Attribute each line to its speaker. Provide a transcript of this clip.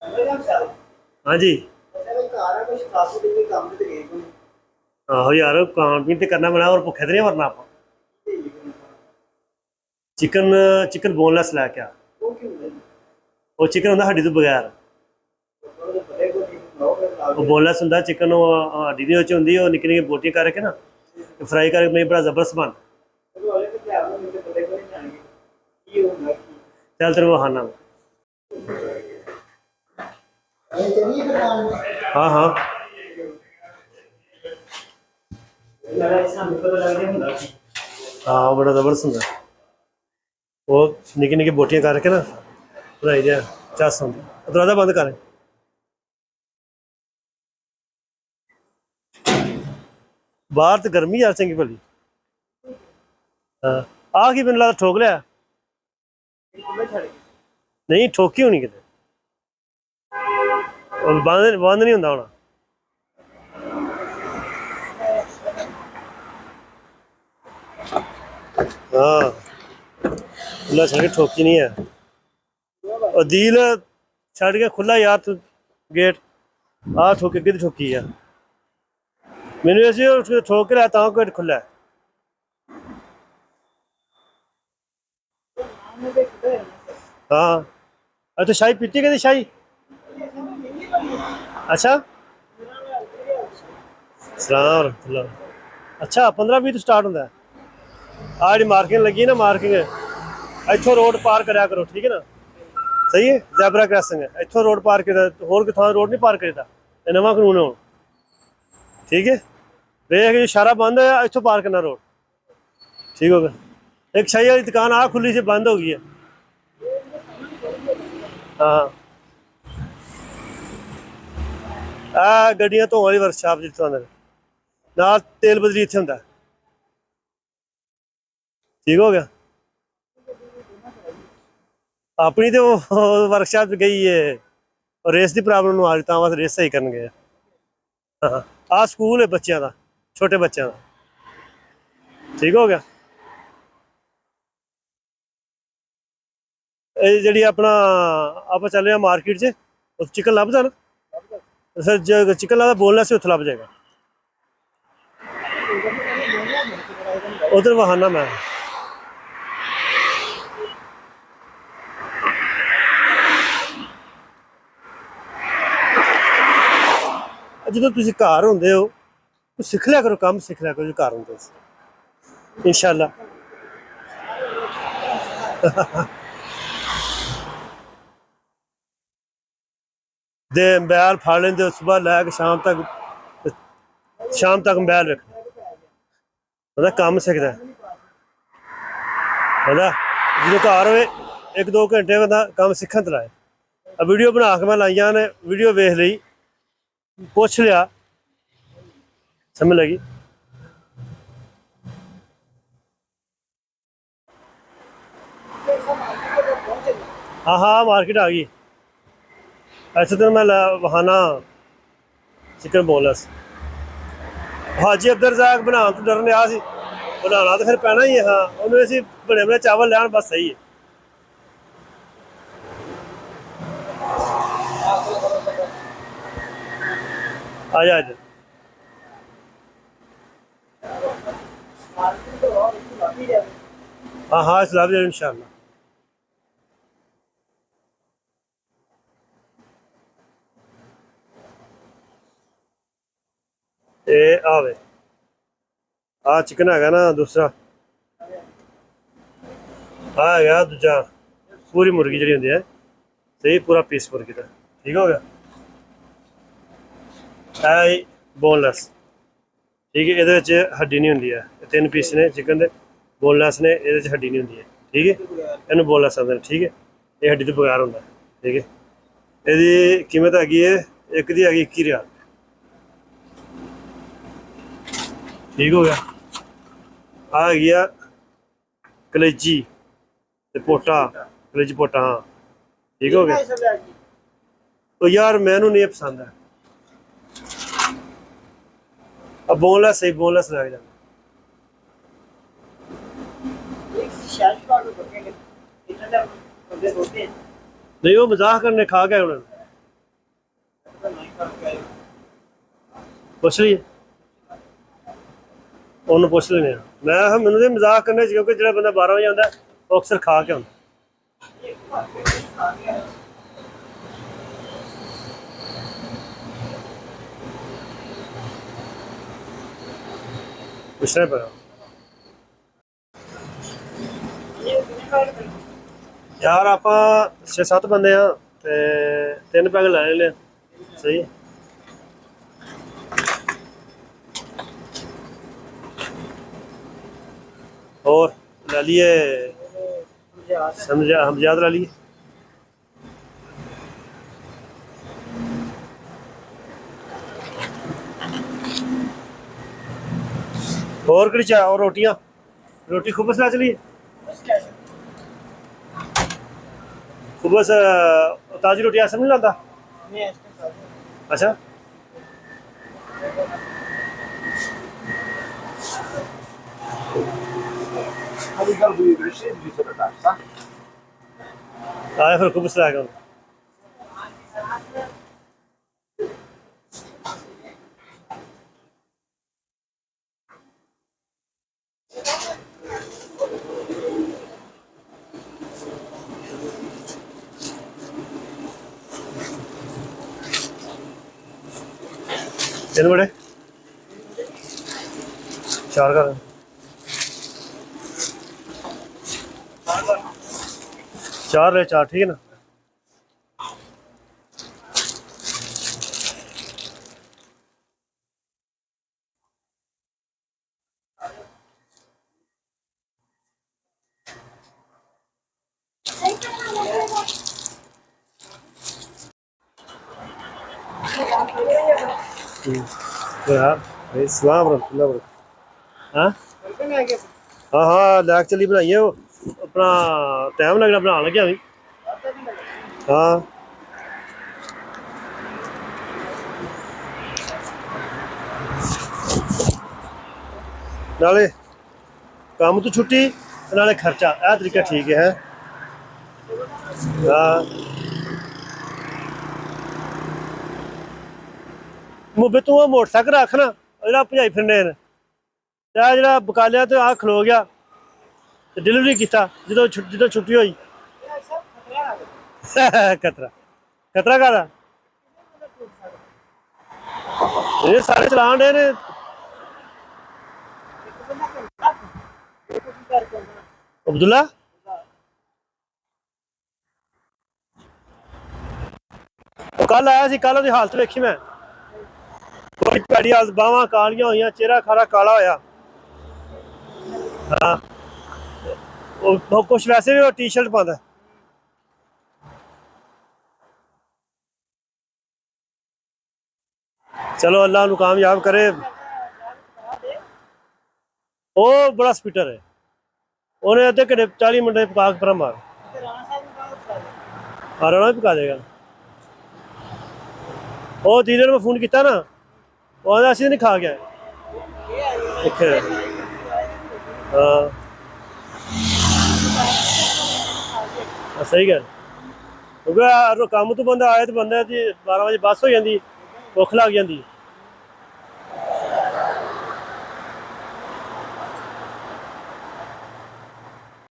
Speaker 1: हाँ जी। आहो यार खान पीन तो करना पड़ा और भुखे तो नहीं मरना आप। चिकन चिकन बोनलेस लैके आ। वो चिकन होंगे हड्डी तो बगैर। वो बोनलेस होंगे चिकन हड्डी नहीं होंगी निक्की निक्की बोटियां करके ना फ्राई करके मेरी बड़ा जबरदस्त बन। चल तेरे को खाना। हाँ हाँ हाँ बड़ा जबरदस्त होंगे वो निक्की निक्की बोटियां करके ना बनाई दिया चस होंगी। दरवाजा बंद कर। बाहर तो गर्मी यार चंगी भली। हाँ आ कि मैंने लगता ठोक लिया। नहीं ठोकी होनी कितने बंद बंद नहीं होंगे होना। हाँ खुला छड़ के ठोकी नहीं है और दील छड़ के खुला यार तू गेट आ ठोके कि ठोकी है मैंने वैसे ठोक के लाया गेट खुला है। हाँ अच्छा शाही पीती कभी शाही। अच्छा सलाम रहमतुल्लाह। अच्छा 15-20 तो स्टार्ट होता है। आ जी मार्किंग लगी ना मार्किंग इतों रोड पार कराया करो ठीक है ना। सही है जैबरा क्रॉसिंग है इतों रोड पार कर होर कितों रोड नहीं पार करेगा ये नवा कानून है हूँ ठीक है। देख इशारा बंद है इतों पार करना रोड ठीक हो गया। एक शाही वाली दुकान आ खुली से बंद हो गई है। हाँ आ गड्डियां धोने वाली वर्कशाप जितों अंदर ना तेल बदली इतने होंगे ठीक हो गया। अपनी तो वर्कशाप गई है और रेस की प्रॉब्लम आ रही बस रेस सही कर गए। हाँ आ स्कूल है बच्चों का छोटे बच्चों का ठीक हो गया। जी अपना आप चले मार्केट च चिकन लभदा ना सर जो चिकन लभदा बोलना से उत्थे लभ जाएगा उधर वहाना मैं। जो तुम घर होंगे हो तो सीख लिया करो काम सीख लिया करो जो घर होंगे इंशाअल्लाह। दे बैल फाड़ लेंगे सुबह लैके शाम तक बैल रखना पता काम सीखता है पता जो घर हो 1-2 घंटे बंदा काम सीखन तो लाए। वीडियो बना के मैं लाइया ने वीडियो वेख ली पुछ लिया समझ लगी। हाँ हाँ मार्केट आ गई ऐसे तो मैं बहाना चिकन बोनलेस हाजी अब्दुल रज़ाक बना तो डरने आ सी बनाना तो फिर पैना ही है। हाँ उन्होंने असी बने बने चावल लैन बस सही है। आ जा हाँ हाँ इस लभ जाए इंशाअल्लाह। ये आवे आ चिकन है ना दूसरा है दूजा पूरी मुर्गी जी होंगी है सही पूरा पीस मुर्गी का ठीक हो गया है बोनलेस ठीक है। ये हड्डी नहीं होंगी है 3 पीस ने चिकन के बोनलेस ने ये हड्डी नहीं होंगी है ठीक है। इन बोनलेस आते ठीक है ये हड्डी तो बगैर होंगे ठीक है। यदी कीमत हैगी है एक दी हैगी 21,000 ठीक हो गया। आ गया कलेजी पोटा कलेजी पोटा हाँ ठीक हो गया। तो यार मैनू नहीं पसंद है अब बोनलेस सही बोनलेस लग जाए। नहीं वो मजाक करने खा गए उन्होंने ਪੁੱਛ ਲਈਏ ਉਹਨੂੰ, ਪੁੱਛ ਲੈਣੇ ਆ। ਮੈਂ ਕਿਹਾ ਮੈਨੂੰ ਤੇ ਮਜ਼ਾਕ ਕਰਨੇ ਸੀ, ਕਿਉਂਕਿ ਜਿਹੜਾ ਬੰਦਾ 12 ਵਜੇ ਆਉਂਦਾ ਉਹ ਅਕਸਰ ਖਾ ਕੇ ਆਉਂਦਾ। ਪੁੱਛਣਾ ਪੈਣਾ ਯਾਰ। ਆਪਾਂ 6-7 ਬੰਦੇ ਆ ਤੇ 3 ਪੈਗ ਲੈ ਲੈਣੇ ਆ। ਸਹੀ ਹੈ। और ला लिए हमजाद ला लिए। और कड़ी चाय और रोटियां, रोटी खुबस ला चलिए। खुबस ताजी रोटी ऐसा नहीं लाता। अच्छा आया फिर खुबस ला गया। तीन बड़े 4 का 4 ले 4 ठीक है ना। यार सलाम रखना हाँ हाँ हाँ लैक चली बनाइए वो अपना टाइम लगना बना लगे अभी। हाँ नाले काम तो छुट्टी नाले खर्चा यह तरीका ठीक है। हाँ मुबे तू मोटरसाइकिल रख ना जो भजाई फिरने जो बकालिया तो आ खलो गया डिलीवरी किया जो छुट्टी हुई। खतरा खतरा का ये सारे चलान डे ने। अब्दुल्ला कल आया सी, कल हालत वेखी मैं बड़ी भैड़ी हालत, बाहवां कालियां हुई, चेहरा खारा काला होया। हाँ कुछ वैसे भी वो टी शर्ट पाता। चलो अल्लाह उन्हें कामयाब करे। वो बड़ा स्पीटर है, उन्हें अद्धे घंटे 40 मिनट पका के पर मार राणा भी पका देगा। वो दीदी ने फोन किया ना, वो आदा असीं नहीं खा गया। हाँ सही गल, क्योंकि काम तो बंदा आए तो बंदा 12 बजे बस हो जाती, भुख लग जाती।